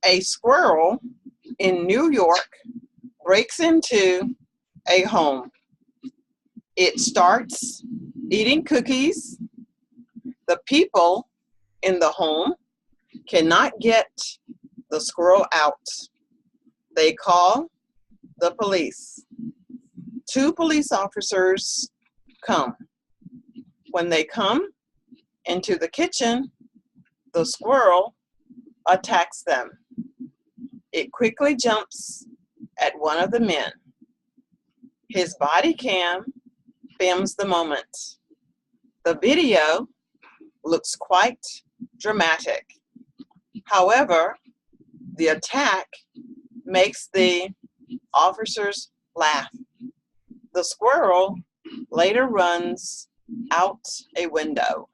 A squirrel in New York breaks into a home. It starts eating cookies. The people in the home cannot get the squirrel out. They call the police. Two police officers come. When they come into the kitchen, the squirrel attacks them. It quickly jumps at one of the men. His body cam films the moment. The video looks quite dramatic. However, the attack makes the officers laugh. The squirrel later runs out a window.